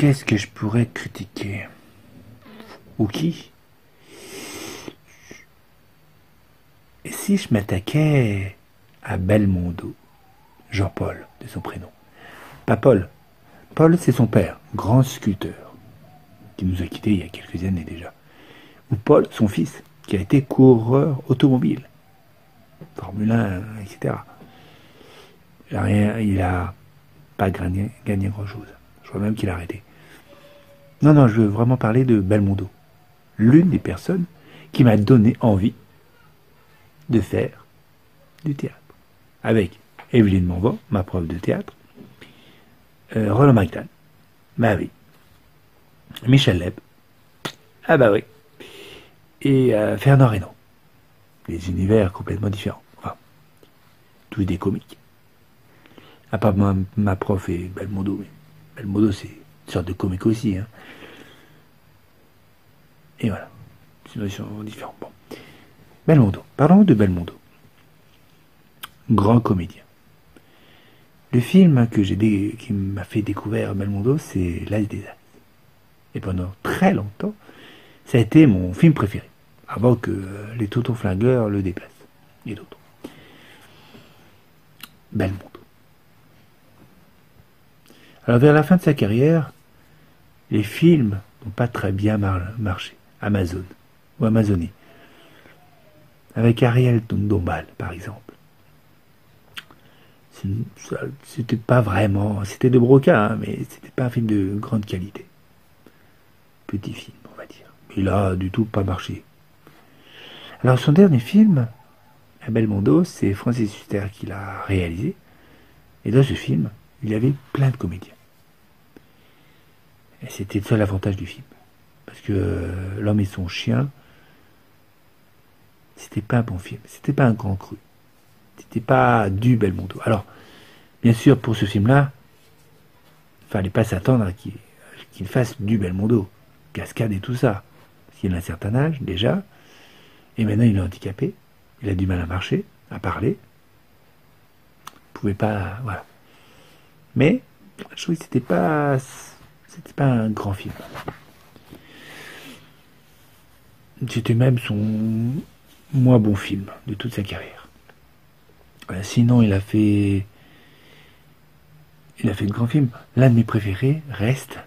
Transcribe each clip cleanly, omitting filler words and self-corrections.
Qu'est-ce que je pourrais critiquer? Ou qui? Et si je m'attaquais à Belmondo, Jean-Paul, de son prénom. Pas Paul. Paul, c'est son père, grand sculpteur, qui nous a quittés il y a quelques années déjà. Ou Paul, son fils, qui a été coureur automobile, Formule 1, etc. Il a pas gagné grand-chose. Je crois même qu'il a arrêté. Non, non, je veux vraiment parler de Belmondo. L'une des personnes qui m'a donné envie de faire du théâtre. Avec Evelyne Monvort, ma prof de théâtre, Roland McDan, bah oui, Michel Leb, ah bah oui, et Fernand Reynaud. Des univers complètement différents. Enfin, tous des comiques. À part ma prof et Belmondo, mais Belmondo c'est une sorte de comique aussi. Hein. Et voilà. Sinon ils sont différents. Bon. Belmondo. Parlons de Belmondo. Grand comédien. Le film qui m'a fait découvrir Belmondo, c'est L'As des As. Et pendant très longtemps, ça a été mon film préféré. Avant que les Tontons Flingueurs le déplacent. Et d'autres. Belmondo. Alors vers la fin de sa carrière, les films n'ont pas très bien marché. Amazon ou Amazonie. Avec Ariel Dombal, par exemple. C'était pas vraiment... C'était de Broca, hein, mais c'était pas un film de grande qualité. Petit film, on va dire. Il a du tout pas marché. Alors son dernier film, à Belmondo, c'est Francis Huster qui l'a réalisé. Et dans ce film, il y avait plein de comédiens. Et c'était le seul avantage du film. Parce que L'Homme et son chien, c'était pas un bon film. C'était pas un grand cru. C'était pas du Belmondo. Alors, bien sûr, pour ce film-là, il fallait pas s'attendre à qu'il fasse du Belmondo. Cascade et tout ça. Parce qu'il a un certain âge, déjà. Et maintenant, il est handicapé. Il a du mal à marcher, à parler. Il pouvait pas... Voilà. Mais, je trouvais que c'était pas un grand film. C'était même son moins bon film de toute sa carrière. Sinon, il a fait de grands films. L'un de mes préférés reste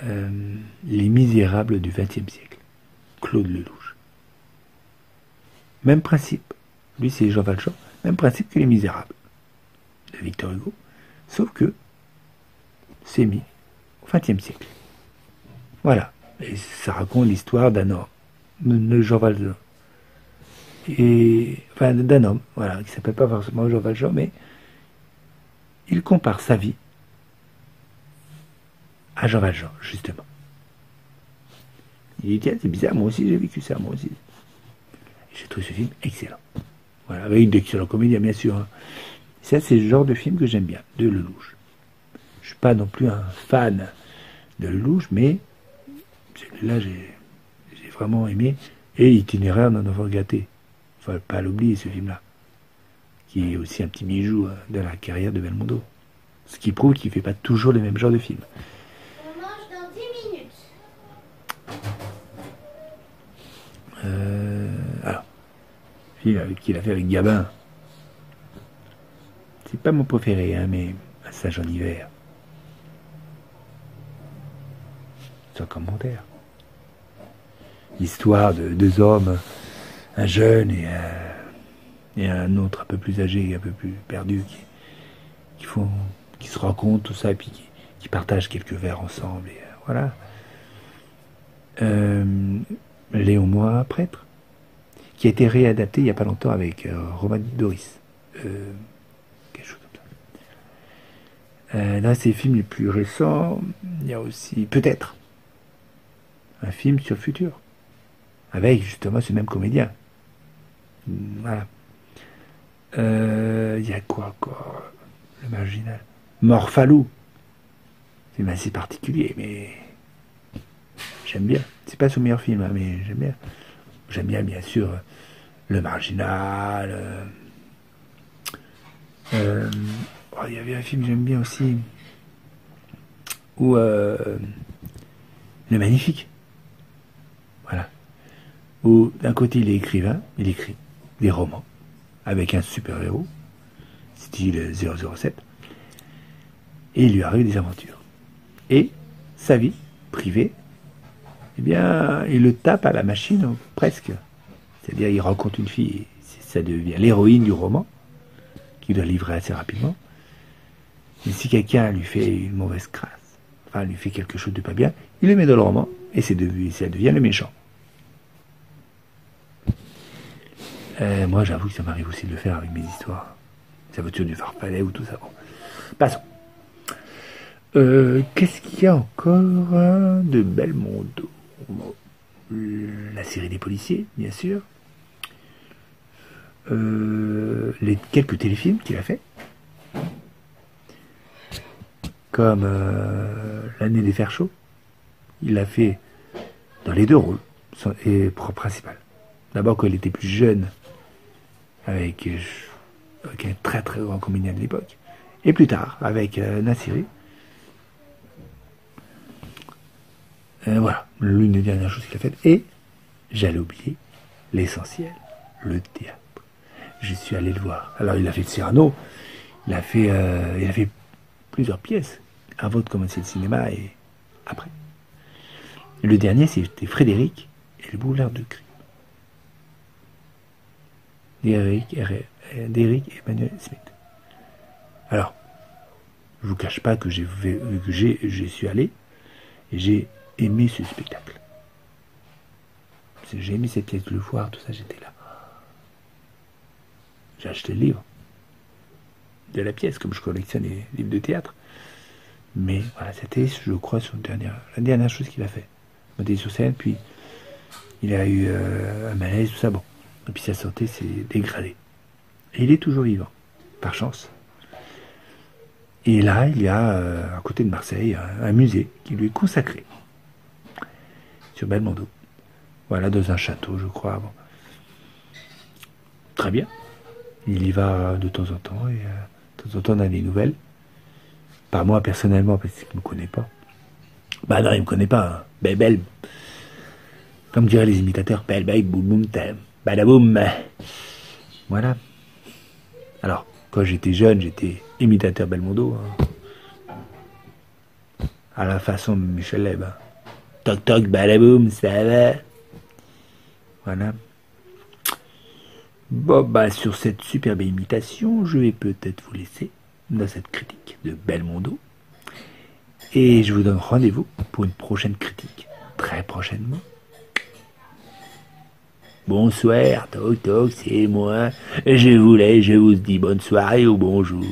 Les Misérables du XXe siècle. Claude Lelouch. Même principe. Lui, c'est Jean Valjean. Même principe que Les Misérables de Victor Hugo. Sauf que c'est mis au XXe siècle. Voilà. Et ça raconte l'histoire d'un homme, de Jean Valjean. Enfin, d'un homme, voilà, qui s'appelle pas forcément Jean Valjean, mais il compare sa vie à Jean Valjean, justement. Il dit, tiens, c'est bizarre, moi aussi j'ai vécu ça, moi aussi. J'ai trouvé ce film excellent. Voilà, avec d'excellents comédiens, bien sûr. Hein. Ça, c'est le genre de film que j'aime bien, de Lelouch. Je suis pas non plus un fan de Lelouch, mais celui-là, j'ai vraiment aimé. Et Itinéraire d'un enfant gâté. Il ne faut pas l'oublier, ce film-là. Qui est aussi un petit bijou de la carrière de Belmondo. Ce qui prouve qu'il ne fait pas toujours les mêmes genres de films. On mange dans 10 minutes. Alors, film qu'il a fait avec Gabin. C'est pas mon préféré, hein, mais Un sage en hiver. Sans commentaire. L'histoire de deux hommes, un jeune et un autre un peu plus âgé, un peu plus perdu, qui se rencontrent, tout ça, et puis qui partagent quelques verres ensemble. Et voilà. Léon Moix, prêtre, qui a été réadapté il n'y a pas longtemps avec Romain Doris. Quelque chose comme ça. Dans ses films les plus récents, il y a aussi Peut-être un film sur le futur, avec justement ce même comédien. Voilà. Il y a quoi encore? Le marginal. Morphalou. C'est assez particulier, mais j'aime bien. C'est pas son meilleur film, hein, mais j'aime bien. J'aime bien sûr, Le Marginal. Il y avait un film que j'aime bien aussi. ou Le Magnifique. Voilà. Où d'un côté il est écrivain, il écrit des romans avec un super-héros, style 007, et il lui arrive des aventures. Et sa vie privée, eh bien, il le tape à la machine, presque. C'est-à-dire, il rencontre une fille, et ça devient l'héroïne du roman, qu'il doit livrer assez rapidement. Mais si quelqu'un lui fait une mauvaise crasse, enfin, lui fait quelque chose de pas bien, il le met dans le roman, et ça devient le méchant. Moi, j'avoue que ça m'arrive aussi de le faire avec mes histoires. Les aventures du Farfadet ou tout ça. Bon. Passons. Qu'est-ce qu'il y a encore de Belmondo? La série des policiers, bien sûr. Les quelques téléfilms qu'il a fait. Comme L'année des fers chauds. Il l'a fait dans les deux rôles et principal. D'abord quand il était plus jeune, avec un très très grand comédien de l'époque, et plus tard avec Nassiri. Voilà, l'une des dernières choses qu'il a faites. Et j'allais oublier l'essentiel, le théâtre. Je suis allé le voir. Alors il a fait Cyrano, il a fait plusieurs pièces avant de commencer le cinéma et après. Le dernier, c'était Frédéric et le boulevard de Crime. D'Éric Emmanuel Smith. Alors, je vous cache pas que j'y suis allé et j'ai aimé ce spectacle. J'ai aimé cette pièce, le voir, tout ça, j'étais là. J'ai acheté le livre de la pièce, comme je collectionne les livres de théâtre. Mais voilà, c'était, je crois, la dernière chose qu'il a fait. Monter sur scène, puis il a eu un malaise, tout ça, bon. Et puis sa santé s'est dégradée. Et il est toujours vivant, par chance. Et là, il y a, à côté de Marseille, un musée qui lui est consacré. Sur Belmondo. Voilà, dans un château, je crois. Bon. Très bien. Il y va de temps en temps, et de temps en temps, on a des nouvelles. Pas moi, personnellement, parce qu'il ne me connaît pas. Bah non, il me connaît pas. Hein. Belle. Comme diraient les imitateurs, belle, boum, boum, tam, badaboum. Voilà. Alors, quand j'étais jeune, j'étais imitateur Belmondo. Hein. À la façon de Michel Leb. Hein. Toc toc, badaboum, ça va. Voilà. Bon, bah, sur cette superbe imitation, je vais peut-être vous laisser dans cette critique de Belmondo. Et je vous donne rendez-vous pour une prochaine critique, très prochainement. Bonsoir, toc toc, c'est moi. Je vous dis bonne soirée ou bonjour.